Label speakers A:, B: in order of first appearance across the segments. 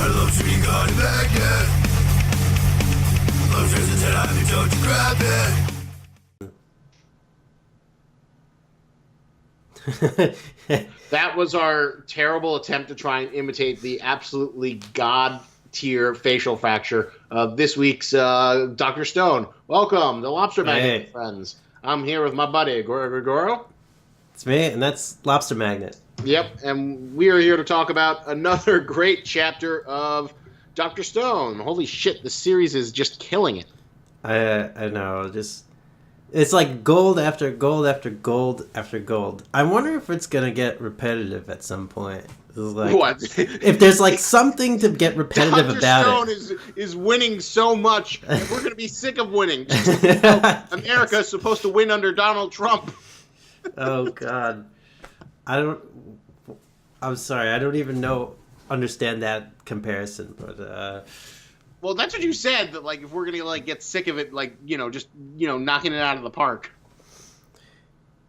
A: Lobster Magnet. Lobster's a 10, I told you grab it.
B: That was our terrible attempt to try and imitate the absolutely god-tier facial fracture of this week's Dr. Stone. Welcome, the Lobster Magnet friends. I'm here with my buddy, Gorogregoro.
C: It's me, and that's Lobster Magnet.
B: Yep, and we are here to talk about another great chapter of Dr. Stone. Holy shit, the series is just killing it.
C: I know, it's like gold after gold after gold after gold. I wonder if it's gonna get repetitive at some point. Like,
B: what?
C: If there's like something to get repetitive
B: Dr.
C: about
B: Stone is winning so much, and we're gonna be sick of winning. America is supposed to win under Donald Trump.
C: Oh God, I'm sorry, I don't even understand that comparison, but
B: well, that's what you said, that like if we're gonna like get sick of it, like just knocking it out of the park.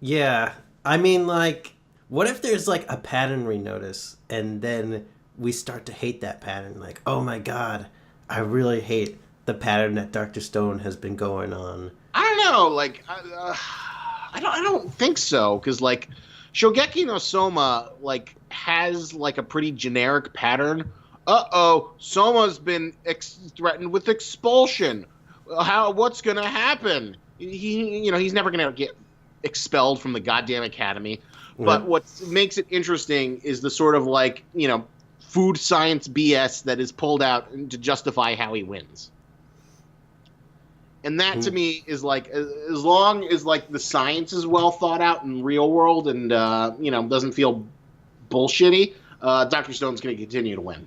C: Yeah, I mean, like, what if there's like a pattern we notice, and then we start to hate that pattern? Like, oh my God, I really hate the pattern that Dr. Stone has been going on.
B: I don't know, like I don't think so, because like Shogeki no Soma like has like a pretty generic pattern. Soma's been threatened with expulsion. What's gonna happen? He's never gonna get expelled from the goddamn academy.
C: Yeah.
B: But what makes it interesting is the sort of like food science BS that is pulled out to justify how he wins. And that to me is like, as long as like the science is well thought out in real world and doesn't feel bullshitty, Dr. Stone's going to continue to win.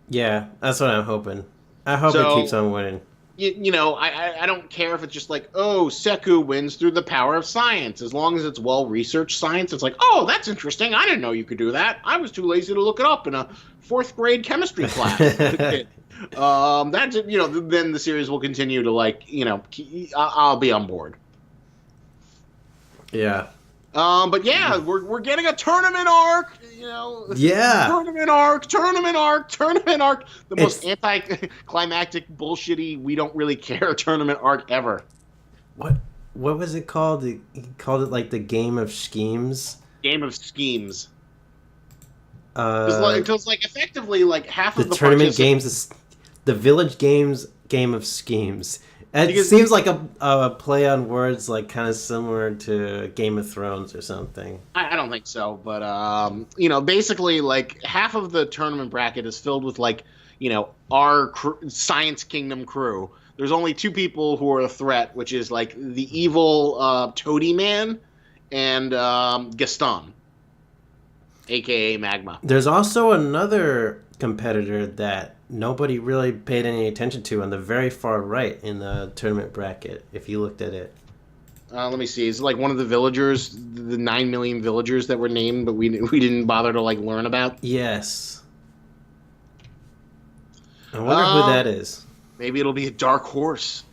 C: Yeah, that's what I'm hoping. I hope it keeps on winning.
B: I don't care if it's just like, oh, Seku wins through the power of science. As long as it's well-researched science, it's like, oh, that's interesting. I didn't know you could do that. I was too lazy to look it up in a 4th grade chemistry class. Then the series will continue to I'll be on board.
C: Yeah.
B: But yeah, we're getting a tournament arc,
C: Yeah.
B: Tournament arc. The most anticlimactic, bullshitty, we don't really care tournament arc ever.
C: What was it called? He called it like the Game of Schemes.
B: Game of Schemes. Because effectively like half of the
C: tournament games is the Village Games Game of Schemes. It seems like a play on words, like kind of similar to Game of Thrones or something.
B: I don't think so, but basically, like half of the tournament bracket is filled with our Science Kingdom crew. There's only 2 people who are a threat, which is like the evil Toady Man and Gaston, aka Magma.
C: There's also another competitor that nobody really paid any attention to on the very far right in the tournament bracket, if you looked at it.
B: Let me see. It's like one of the villagers, the 9 million villagers that were named, but we didn't bother to learn about.
C: Yes. I wonder who that is.
B: Maybe it'll be a dark horse.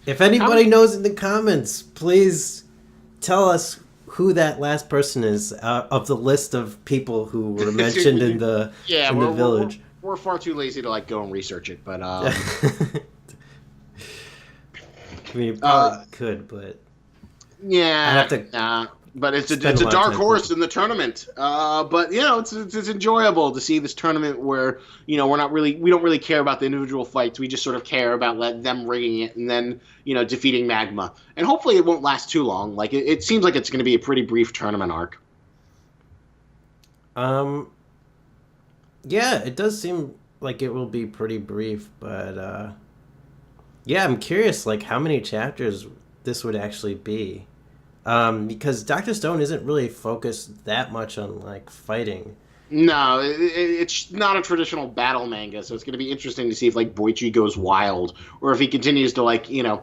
C: If anybody knows in the comments, please tell us who that last person is of the list of people who were mentioned in the village.
B: We're far too lazy to go and research it, but
C: I mean, you probably could, but
B: yeah, but it's a dark horse in the tournament. But it's enjoyable to see this tournament where we don't really care about the individual fights. We just sort of care about them rigging it and then defeating Magma. And hopefully it won't last too long. Like it seems like it's going to be a pretty brief tournament arc.
C: Yeah, it does seem like it will be pretty brief, but yeah, I'm curious how many chapters this would actually be. Because Dr. Stone isn't really focused that much on fighting.
B: No, it's not a traditional battle manga, so it's going to be interesting to see if Boichi goes wild or if he continues to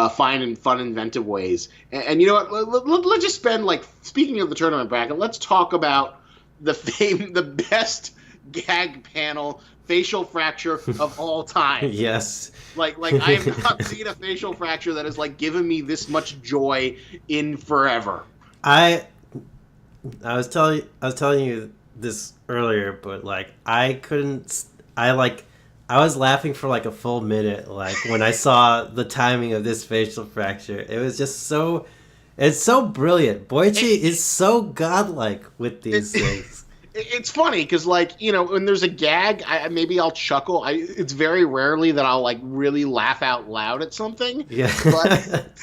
B: find fun, inventive ways. And you know what? Let's just spend speaking of the tournament bracket, let's talk about the best gag panel facial fracture of all time.
C: Yes.
B: I have not seen a facial fracture that has given me this much joy in forever.
C: I was telling you this earlier, but like I couldn't. I was laughing for like a full minute, like when I saw the timing of this facial fracture. It was just so. It's so brilliant. Boichi is so godlike with these things.
B: It's funny because, like, you know, when there's a gag, maybe I'll chuckle. It's very rarely that I'll like really laugh out loud at something.
C: Yeah.
B: But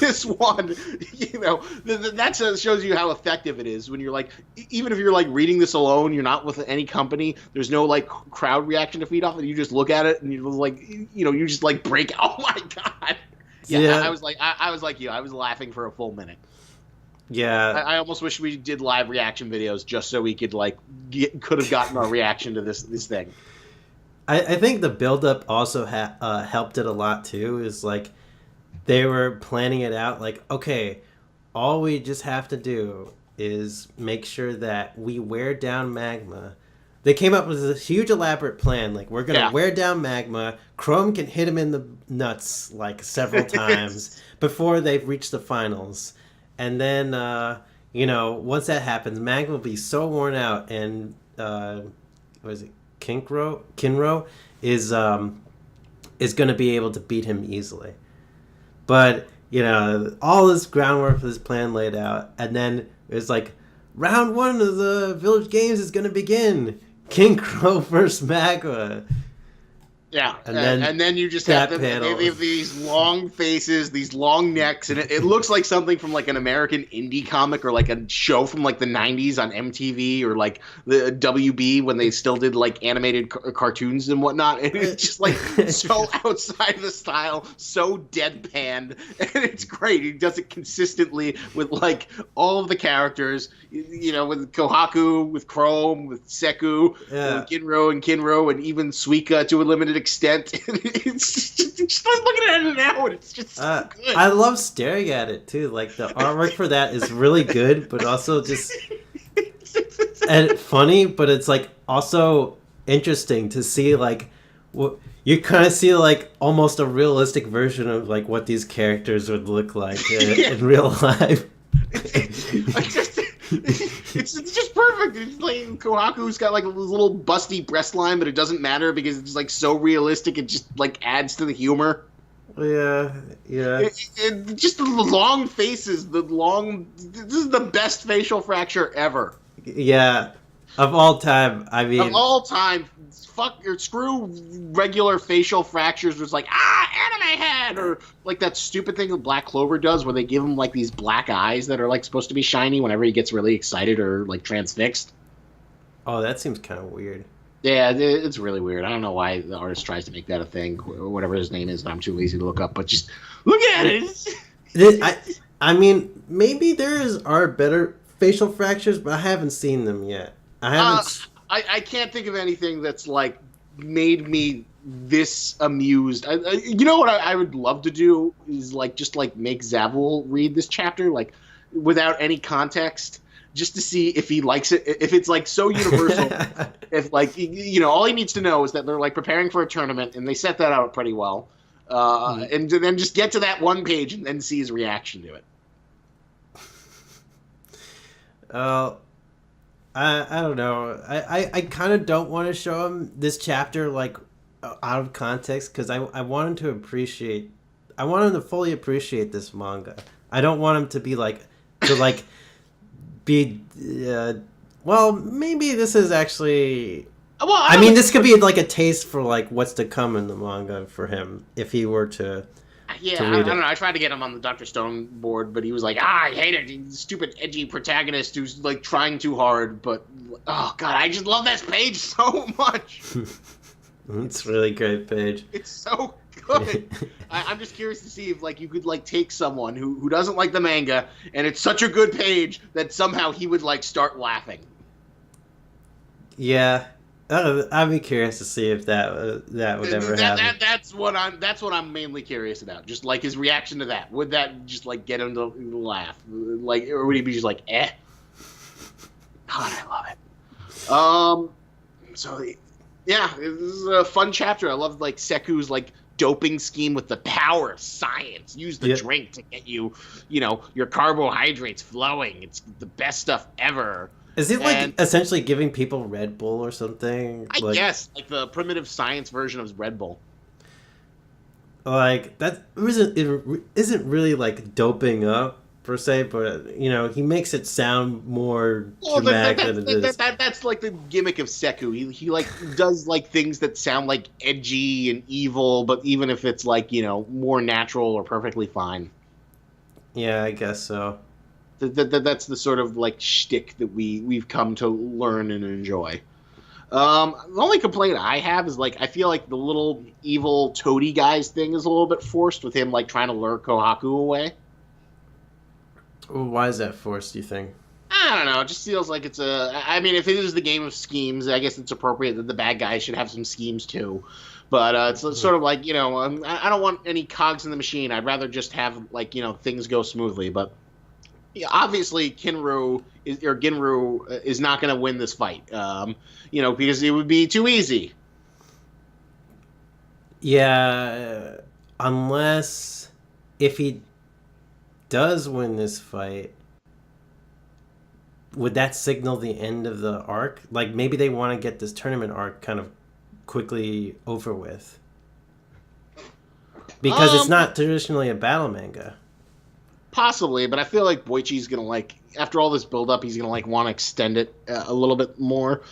B: this one, you know, that shows you how effective it is when you're like, even if you're like reading this alone, you're not with any company. There's no like crowd reaction to feed off, and you just look at it and you're like, you know, you just like break. Oh my god. Yeah. I was like you. I was laughing for a full minute.
C: Yeah,
B: I almost wish we did live reaction videos just so we could like could have gotten our reaction to this thing.
C: I think the build-up also helped it a lot too. Is like they were planning it out. Like, okay, all we just have to do is make sure that we wear down Magma. They came up with a huge elaborate plan. Like, we're gonna wear down Magma. Chrome can hit him in the nuts like several times before they've reached the finals. And then, you know, once that happens, Magma will be so worn out, and what is it? Kinro is going to be able to beat him easily. But you know, all this groundwork for this plan laid out, and then it's like round 1 of the Village Games is going to begin. King Crow versus Magma.
B: Yeah, and then you just have these long faces, these long necks, and it looks like something from like an American indie comic or like a show from like the 90s on MTV or like the WB when they still did like animated cartoons and whatnot. And it's just like so outside the style, so deadpanned, and it's great. He does it consistently with like all of the characters, you know, with Kohaku, with Chrome, with Seku, with Kinro, and even Suika to a limited extent. It's just like looking at it now, and it's just so good.
C: I love staring at it too. Like the artwork for that is really good, but also just and funny. But it's like also interesting to see like you kind of see like almost a realistic version of like what these characters would look like in real life.
B: It's just perfect. It's like Kohaku's got like a little busty breast line, but it doesn't matter because it's like so realistic. It just like adds to the humor.
C: Yeah.
B: Just the long faces, this is the best facial fracture ever.
C: Yeah, of all time. I mean,
B: of all time. Fuck or screw regular facial fractures. Was like anime head, or like that stupid thing that Black Clover does, where they give him like these black eyes that are like supposed to be shiny whenever he gets really excited or like transfixed.
C: Oh, that seems kind of weird.
B: Yeah, it's really weird. I don't know why the artist tries to make that a thing, or whatever his name is. That I'm too lazy to look up, but just look at it.
C: I mean, maybe are better facial fractures, but I haven't seen them yet.
B: I can't think of anything that's like made me this amused. You know what I would love to do is like just like make Zavul read this chapter like without any context, just to see if he likes it. If it's like so universal, if like you know all he needs to know is that they're like preparing for a tournament and they set that out pretty well, and then just get to that one page and then see his reaction to it.
C: I don't know. I kind of don't want to show him this chapter like out of context because I want him to appreciate. I want him to fully appreciate this manga. I don't want him to be be. Well, maybe this is actually. Well, I mean, this could be like a taste for like what's to come in the manga for him if he were to.
B: Yeah, I don't know. I tried to get him on the Dr. Stone board, but he was like, I hate it. He's a stupid, edgy protagonist who's, like, trying too hard. But, oh, God, I just love this page so much.
C: It's a really great page.
B: It's so good. I'm just curious to see if, like, you could, like, take someone who doesn't like the manga, and it's such a good page that somehow he would, like, start laughing.
C: Yeah. I'd be curious to see if that would ever happen.
B: That's what I'm mainly curious about. Just like his reaction to that. Would that just like get him to laugh? Like, or would he be just like, eh? God, I love it. So yeah, this is a fun chapter. I love like Seku's like doping scheme with the power of science. Use the drink to get you know, your carbohydrates flowing. It's the best stuff ever.
C: Is it
B: And
C: like essentially giving people Red Bull or something?
B: I guess like the primitive science version of Red Bull.
C: Like that isn't really like doping up per se, but you know he makes it sound more
B: Well,
C: dramatic than it is.
B: that's like the gimmick of Seku. He like does like things that sound like edgy and evil, but even if it's like more natural or perfectly fine.
C: Yeah, I guess so.
B: That's the sort of like shtick that we've come to learn and enjoy. The only complaint I have is like I feel like the little evil toady guys thing is a little bit forced with him like trying to lure Kohaku away.
C: Well, why is that forced? Do you think?
B: I don't know. It just feels like it's a. I mean, if it is the game of schemes, I guess it's appropriate that the bad guys should have some schemes too. But it's sort of like I don't want any cogs in the machine. I'd rather just have like things go smoothly. But yeah, obviously, Ginru is not going to win this fight. Because it would be too easy.
C: Yeah, unless if he does win this fight, would that signal the end of the arc? Like maybe they want to get this tournament arc kind of quickly over with. Because it's not traditionally a battle manga.
B: Possibly, but I feel like Boichi's gonna after all this build up, he's gonna want to extend it a little bit more,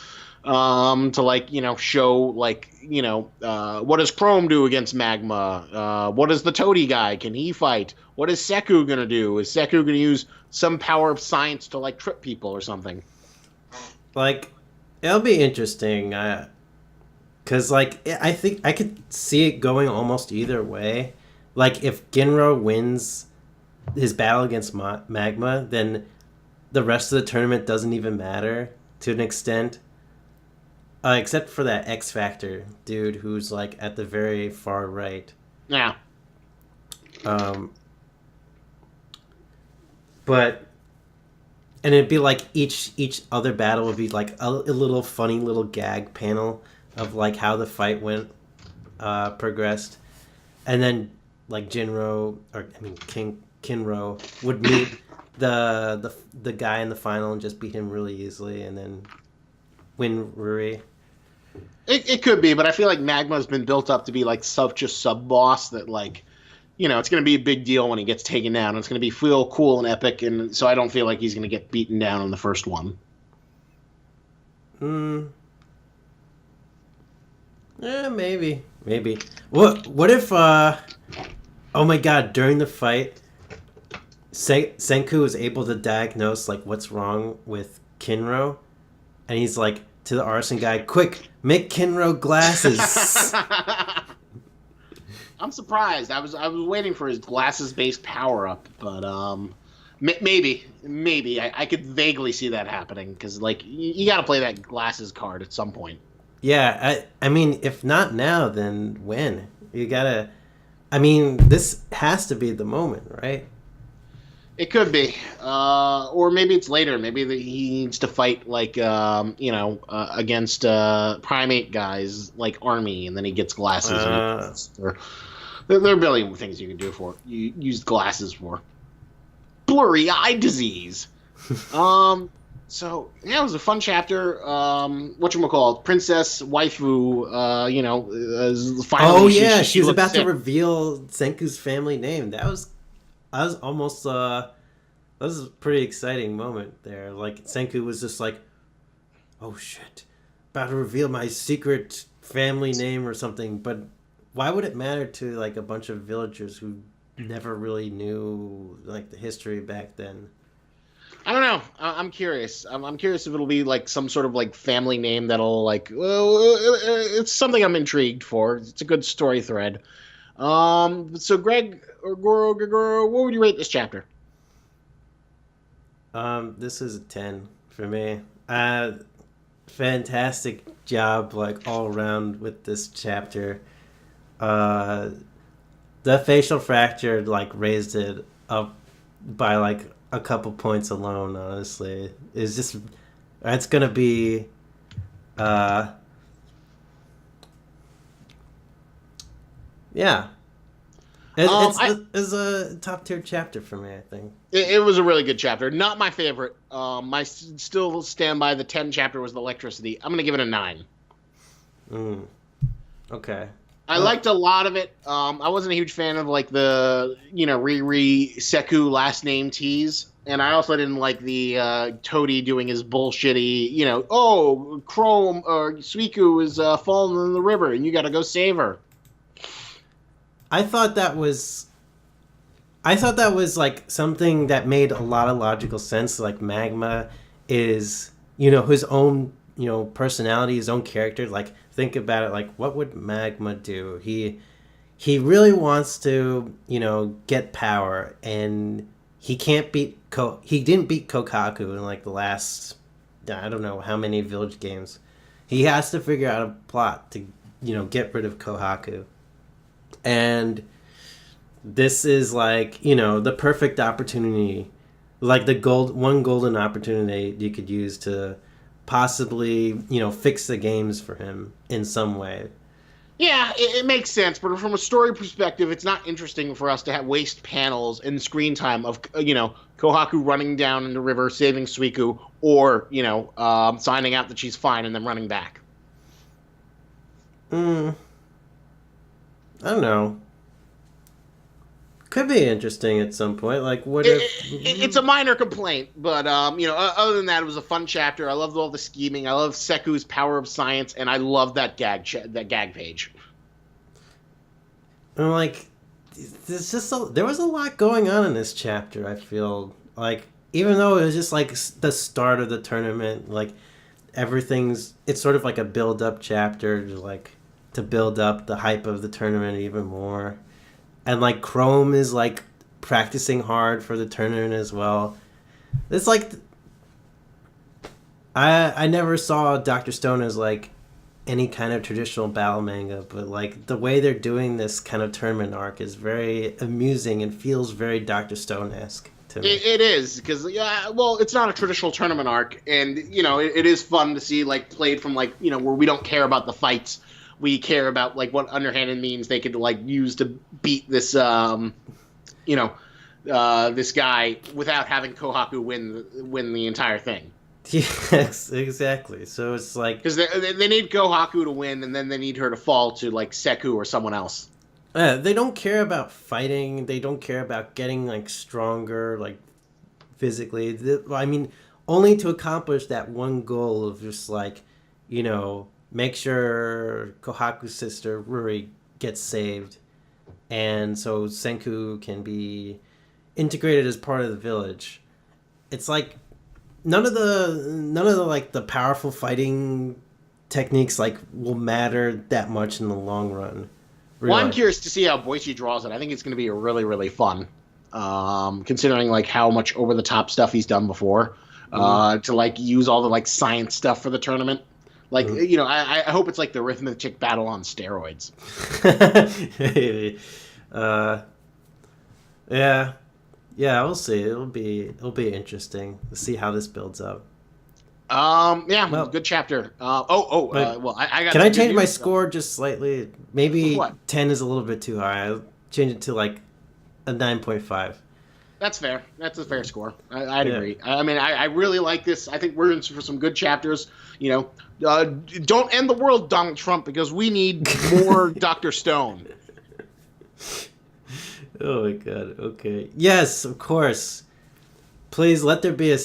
B: to show what does Chrome do against Magma? What does the Toady guy? Can he fight? What is Seku gonna do? Is Seku gonna use some power of science to trip people or something?
C: Like, it'll be interesting. Cause I think I could see it going almost either way. Like if Ginro wins his battle against Magma, then the rest of the tournament doesn't even matter to an extent. Except for that X Factor dude who's at the very far right.
B: Yeah.
C: But and it'd be each other battle would be a little funny little gag panel of how the fight went progressed, and then Jinro Kinro would meet the guy in the final and just beat him really easily and then win Ruri.
B: It could be, but I feel like Magma's been built up to be such a sub boss that it's going to be a big deal when he gets taken down. It's going to be feel cool and epic, and so I don't feel like he's going to get beaten down in the first one.
C: Yeah, maybe. What if oh my god, during the fight Senku was able to diagnose what's wrong with Kinro, and he's to the arson guy, quick, make Kinro glasses.
B: I'm surprised. I was waiting for his glasses based power up, but maybe I could vaguely see that happening because you got to play that glasses card at some point.
C: Yeah, I mean, if not now, then when? You gotta. I mean, this has to be the moment, right?
B: It could be, or maybe it's later. Maybe he needs to fight against primate guys like Army, and then he gets glasses. Or there are a billion things you can do for you use glasses for. Blurry eye disease. So yeah, it was a fun chapter. Whatchamacallit, Princess Waifu. Finally.
C: Oh yeah, she was about to reveal Senku's family name. That was almost that was a pretty exciting moment there. Senku was just oh shit, about to reveal my secret family name or something. But why would it matter to a bunch of villagers who never really knew the history back then?
B: I don't know. I'm curious. I'm curious if it'll be some sort of family name that'll it's something I'm intrigued for. It's a good story thread. So Greg or Gorogregoro, what would you rate this chapter?
C: This is a 10 for me. Fantastic job all around with this chapter. The facial fracture raised it up by a couple points alone, honestly. It's gonna be yeah. It's a top tier chapter for me, I think.
B: It was a really good chapter. Not my favorite. I still stand by the 10 chapter was the electricity. I'm going to give it a 9.
C: Okay.
B: I liked a lot of it. I wasn't a huge fan of like the Riri Seku last name tease, and I also didn't like the Toady doing his bullshitty Chrome or Suiku is falling in the river and you got to go save her.
C: I thought that was like something that made a lot of logical sense. Like Magma is his own personality, his own character. Like think about it. Like what would Magma do? He really wants to get power, and he can't beat he didn't beat Kokaku in like the last I don't know how many village games. He has to figure out a plot to get rid of Kohaku. And this is like, the perfect opportunity, like the one golden opportunity you could use to possibly, fix the games for him in some way.
B: Yeah, it makes sense, but from a story perspective, it's not interesting for us to waste panels and screen time of, Kohaku running down in the river, saving Suiku, or, finding out that she's fine and then running back.
C: I don't know. Could be interesting at some point. Like, what if...
B: It's a minor complaint, but, other than that, it was a fun chapter. I loved all the scheming. I love Seku's power of science, and I love that gag page.
C: I'm like, there was a lot going on in this chapter, I feel. Like, even though it was just, like, the start of the tournament, like, it's sort of like a build-up chapter, just, like... to build up the hype of the tournament even more. And like Chrome is like practicing hard for the tournament as well. It's like I never saw Dr. Stone as like any kind of traditional battle manga, but like the way they're doing this kind of tournament arc is very amusing and feels very Dr. Stone-esque to me.
B: It is, because it's not a traditional tournament arc, and it is fun to see like played from like where we don't care about the fights. We care about like what underhanded means they could like use to beat this this guy without having Kohaku win the entire thing.
C: Yes, exactly. So it's like
B: because they need Kohaku to win, and then they need her to fall to like Seku or someone else.
C: They don't care about fighting. They don't care about getting like stronger, like physically. I mean, only to accomplish that one goal of just like make sure Kohaku's sister Ruri gets saved, and so Senku can be integrated as part of the village. It's like none of the like the powerful fighting techniques like will matter that much in the long run. Really.
B: Well, I'm curious to see how Boichi draws it. I think it's going to be really, really fun, considering like how much over the top stuff he's done before. To like use all the like science stuff for the tournament. Like, I hope it's like the arithmetic battle on steroids.
C: Yeah, we'll see. It'll be interesting to see how this builds up.
B: Well, good chapter. I got.
C: Can I change my score just slightly? Maybe
B: what?
C: 10 is a little bit too high. I'll change it to like a 9.5.
B: That's fair. That's a fair score. I'd agree. I mean, I really like this. I think we're in for some good chapters. Don't end the world, Donald Trump, because we need more Dr. Stone.
C: Oh my god. Okay. Yes, of course. Please let there be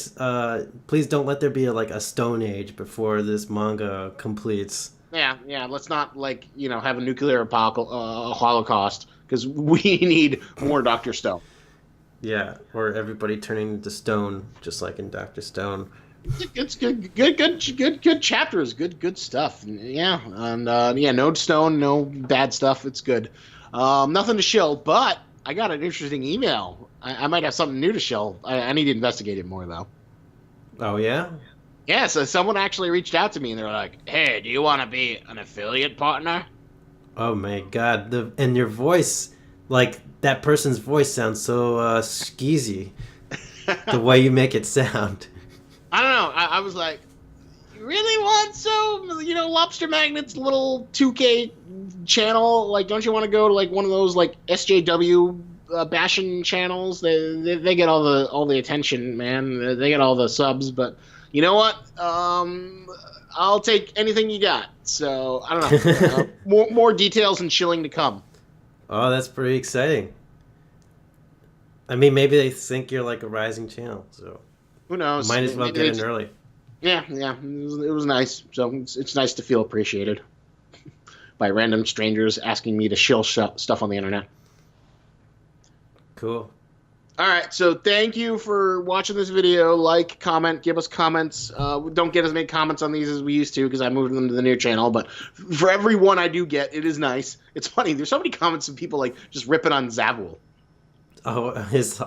C: please don't let there be a Stone Age before this manga completes.
B: Yeah. Let's not have a nuclear holocaust, because we need more Dr. Stone.
C: Yeah, or everybody turning into stone, just like in Dr. Stone.
B: It's good chapters, good stuff. Yeah, and no stone, no bad stuff. It's good. Nothing to shill, but I got an interesting email. I might have something new to shill. I need to investigate it more though.
C: Oh yeah.
B: Yeah, so someone actually reached out to me and they're like, "Hey, do you want to be an affiliate partner?"
C: Oh my god, and your voice, like that person's voice sounds so skeezy. The way you make it sound.
B: I don't know. I was like, you really want Lobster Magnet's little 2K channel? Like, don't you want to go to like one of those like SJW bashing channels? They get all the attention, man. They get all the subs, but you know what? I'll take anything you got. So I don't know. More details and chilling to come.
C: Oh, that's pretty exciting. I mean, maybe they think you're like a rising channel, so
B: Who knows?
C: might as well
B: Maybe
C: get in early.
B: Yeah. It was nice. So it's nice to feel appreciated by random strangers asking me to shill stuff on the internet.
C: Cool.
B: All right, so thank you for watching this video. Like, comment, give us comments. We don't get as many comments on these as we used to because I moved them to the new channel. But for every one I do get, it is nice. It's funny. There's so many comments of people like just ripping on Zabul.
C: Oh,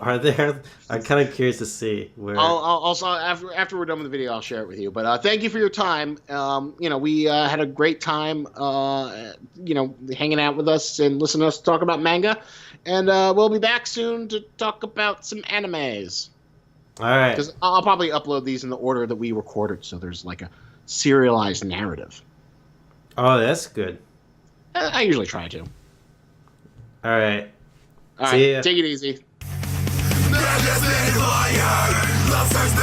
C: are there? I'm kind of curious to see where.
B: I'll also after we're done with the video, I'll share it with you. But thank you for your time. We had a great time. Hanging out with us and listening to us talk about manga. And we'll be back soon to talk about some animes.
C: All right.
B: Because I'll probably upload these in the order that we recorded, so there's like a serialized narrative.
C: Oh, that's good.
B: I usually try to.
C: All right.
B: All
C: See
B: right,
C: ya.
B: take it easy.
A: Manga's been fire. Lobster's